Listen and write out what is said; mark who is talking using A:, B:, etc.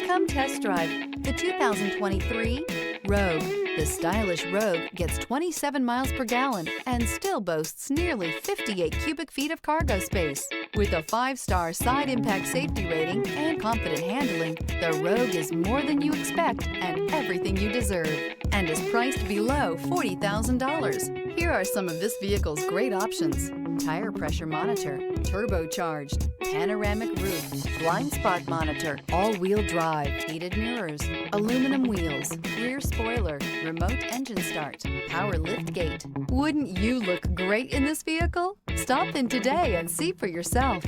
A: Come test drive the 2023 Rogue. The stylish Rogue gets 27 miles per gallon and still boasts nearly 58 cubic feet of cargo space. With a 5-star side impact safety rating and confident handling, the Rogue is more than you expect and everything you deserve, and is priced below $40,000. Here are some of this vehicle's great options: tire pressure monitor, turbocharged, panoramic roof, blind spot monitor, all-wheel drive, heated mirrors, aluminum wheels, rear spoiler, remote engine start, power lift gate. Wouldn't you look great in this vehicle? Stop in today and see for yourself.